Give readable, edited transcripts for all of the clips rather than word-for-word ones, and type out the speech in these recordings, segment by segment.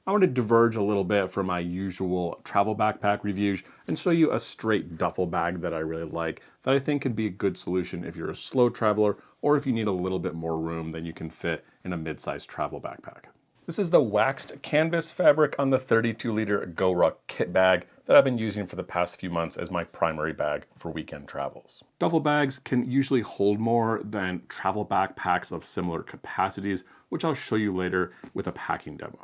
I want to diverge a little bit from my usual travel backpack reviews and show you a straight duffel bag that I really like that I think could be a good solution if you're a slow traveler or if you need a little bit more room than you can fit in a mid-sized travel backpack. This is the waxed canvas fabric on the 32-liter GORUCK Kit Bag that I've been using for the past few months as my primary bag for weekend travels. Duffel bags can usually hold more than travel backpacks of similar capacities, which I'll show you later with a packing demo.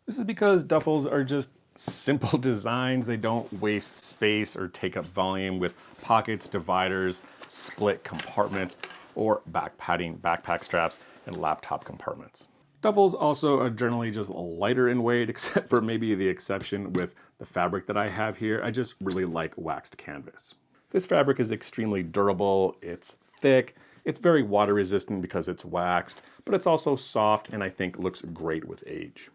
This is because duffels are just simple designs. They don't waste space or take up volume with pockets, dividers, split compartments, or back padding, backpack straps, and laptop compartments. Duffels also are generally just lighter in weight, except for maybe the exception with the fabric that I have here. I just really like waxed canvas. This fabric is extremely durable, it's thick, it's very water resistant because it's waxed, but it's also soft and I think looks great with age.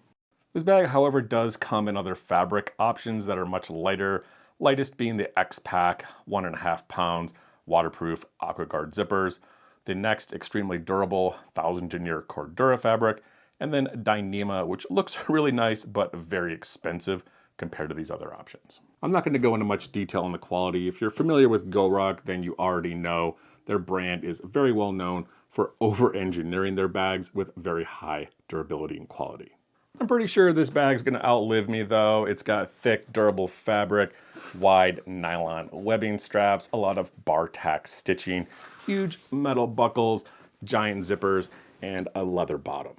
This bag, however, does come in other fabric options that are much lighter, lightest being the X-Pac 1.5 pounds waterproof AquaGuard zippers, the next extremely durable 1000-denier Cordura fabric, and then Dyneema, which looks really nice but very expensive compared to these other options. I'm not going to go into much detail on the quality. If you're familiar with GORUCK, then you already know their brand is very well known for over-engineering their bags with very high durability and quality. I'm pretty sure this bag's going to outlive me though. It's got thick, durable fabric, wide nylon webbing straps, a lot of bar tack stitching, huge metal buckles, giant zippers, and a leather bottom.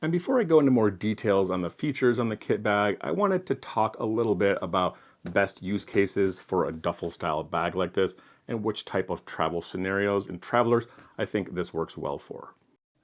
And before I go into more details on the features on the kit bag, I wanted to talk a little bit about best use cases for a duffel style bag like this and which type of travel scenarios and travelers I think this works well for.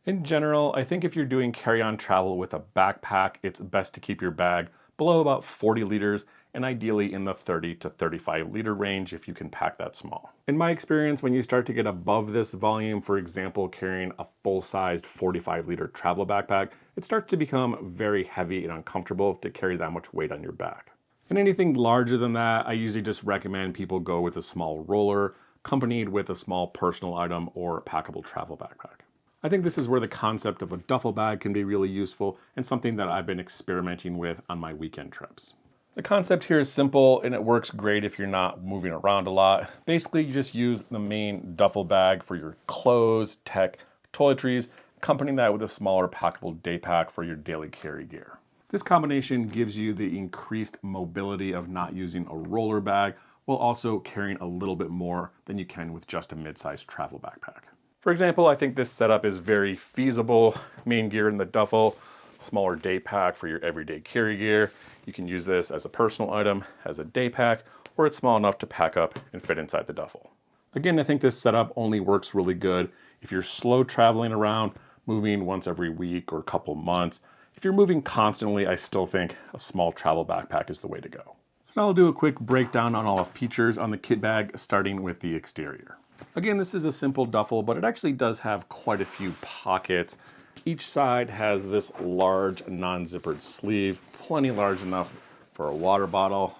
In general, I think if you're doing carry-on travel with a backpack, it's best to keep your bag below about 40 liters and ideally in the 30 to 35 liter range if you can pack that small. In my experience, when you start to get above this volume, for example, carrying a full-sized 45-liter travel backpack, it starts to become very heavy and uncomfortable to carry that much weight on your back. And anything larger than that, I usually just recommend people go with a small roller, accompanied with a small personal item or packable travel backpack. I think this is where the concept of a duffel bag can be really useful and something that I've been experimenting with on my weekend trips. The concept here is simple and it works great if you're not moving around a lot. Basically, you just use the main duffel bag for your clothes, tech, toiletries, accompanying that with a smaller packable day pack for your daily carry gear. This combination gives you the increased mobility of not using a roller bag while also carrying a little bit more than you can with just a mid-sized travel backpack. For example, I think this setup is very feasible. Main gear in the duffel, smaller day pack for your everyday carry gear. You can use this as a personal item, as a day pack, or it's small enough to pack up and fit inside the duffel. Again, I think this setup only works really good if you're slow traveling around, moving once every week or a couple months. If you're moving constantly, I still think a small travel backpack is the way to go. So now I'll do a quick breakdown on all the features on the kit bag, starting with the exterior. Again, this is a simple duffel, but it actually does have quite a few pockets. Each side has this large non-zippered sleeve, plenty large enough for a water bottle.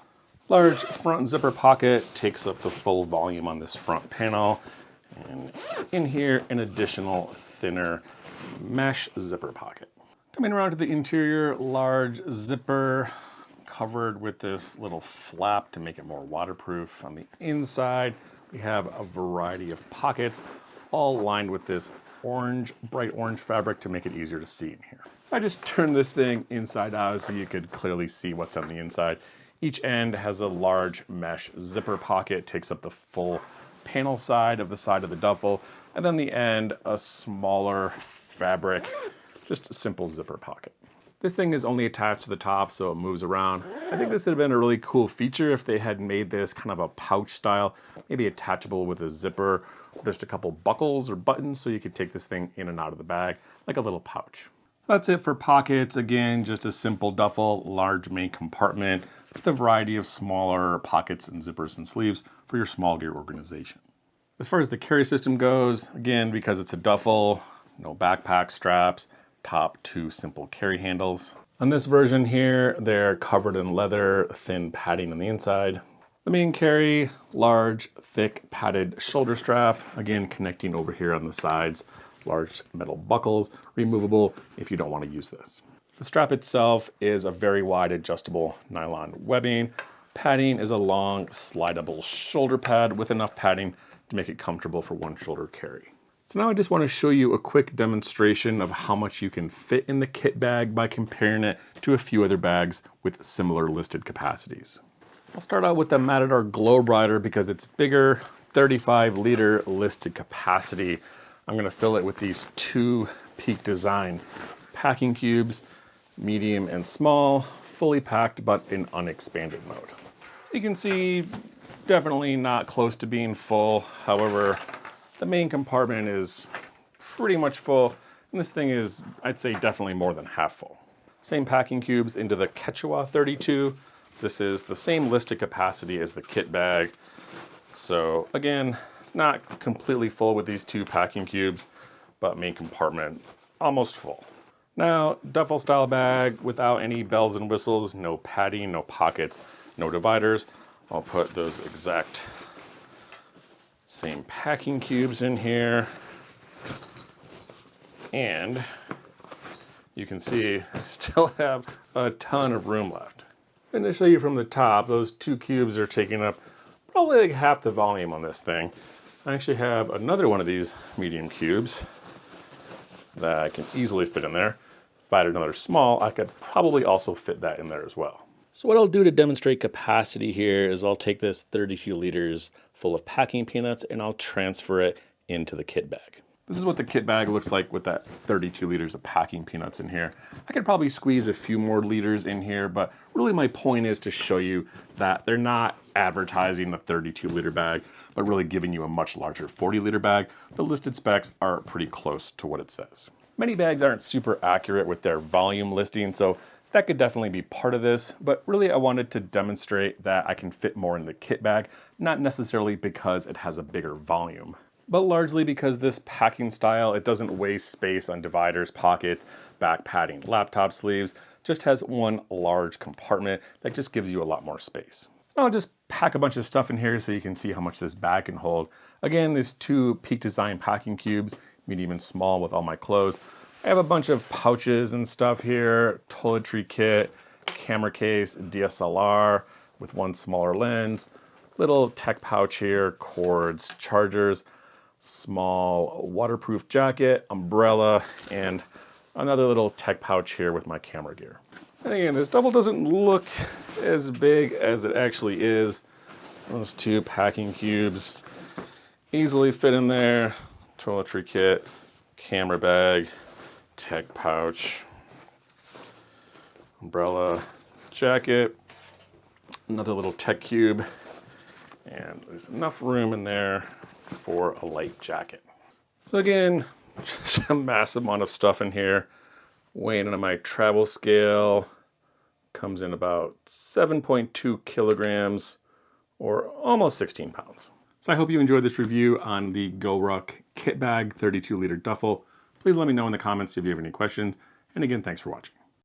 Large front zipper pocket takes up the full volume on this front panel. And in here, an additional thinner mesh zipper pocket. Coming around to the interior, large zipper covered with this little flap to make it more waterproof. On the inside, we have a variety of pockets, all lined with this orange, bright orange fabric to make it easier to see in here. So I just turned this thing inside out so you could clearly see what's on the inside. Each end has a large mesh zipper pocket, takes up the full panel side of the duffel, and then the end, a smaller fabric, just a simple zipper pocket. This thing is only attached to the top, so it moves around. I think this would have been a really cool feature if they had made this kind of a pouch style, maybe attachable with a zipper, or just a couple buckles or buttons so you could take this thing in and out of the bag, like a little pouch. That's it for pockets. Again, just a simple duffel, large main compartment, with a variety of smaller pockets and zippers and sleeves for your small gear organization. As far as the carry system goes, again, because it's a duffel, no backpack straps, top two simple carry handles. On this version here, they're covered in leather, thin padding on the inside. The main carry, large, thick, padded shoulder strap, again connecting over here on the sides. Large metal buckles, removable if you don't want to use this. The strap itself is a very wide adjustable nylon webbing. Padding is a long slidable shoulder pad with enough padding to make it comfortable for one shoulder carry. So now I just want to show you a quick demonstration of how much you can fit in the kit bag by comparing it to a few other bags with similar listed capacities. I'll start out with the Matador Globe Rider because it's bigger, 35-liter listed capacity. I'm going to fill it with these two Peak Design packing cubes, medium and small, fully packed but in unexpanded mode. So you can see definitely not close to being full. However, the main compartment is pretty much full, and this thing is, I'd say, definitely more than half full. Same packing cubes into the Quechua 32. This is the same listed capacity as the kit bag. So again, not completely full with these two packing cubes, but main compartment almost full. Now, duffel style bag without any bells and whistles, no padding, no pockets, no dividers. I'll put those exact same packing cubes in here. And you can see I still have a ton of room left. And to show you from the top, those two cubes are taking up probably like half the volume on this thing. I actually have another one of these medium cubes that I can easily fit in there. If I had another small, I could probably also fit that in there as well. So what I'll do to demonstrate capacity here is I'll take this 32 liters full of packing peanuts and I'll transfer it into the kit bag. This is what the kit bag looks like with that 32 liters of packing peanuts in here. I could probably squeeze a few more liters in here, but really my point is to show you that they're not advertising the 32 liter bag, but really giving you a much larger 40 liter bag. The listed specs are pretty close to what it says. Many bags aren't super accurate with their volume listing, so that could definitely be part of this, but really I wanted to demonstrate that I can fit more in the kit bag, not necessarily because it has a bigger volume, but largely because this packing style, it doesn't waste space on dividers, pockets, back padding, laptop sleeves, just has one large compartment that just gives you a lot more space. So I'll just pack a bunch of stuff in here so you can see how much this bag can hold. Again, these two Peak Design packing cubes, medium and small with all my clothes. I have a bunch of pouches and stuff here, toiletry kit, camera case, DSLR with one smaller lens, little tech pouch here, cords, chargers, small waterproof jacket, umbrella, and another little tech pouch here with my camera gear. And again, this duffel doesn't look as big as it actually is. Those two packing cubes easily fit in there, toiletry kit, camera bag, tech pouch, umbrella, jacket, another little tech cube, and there's enough room in there for a light jacket. So again, just a massive amount of stuff in here. Weighing on my travel scale comes in about 7.2 kilograms or almost 16 pounds. So I hope you enjoyed this review on the GORUCK Kit Bag 32 liter duffel. Please let me know in the comments if you have any questions. And again, thanks for watching.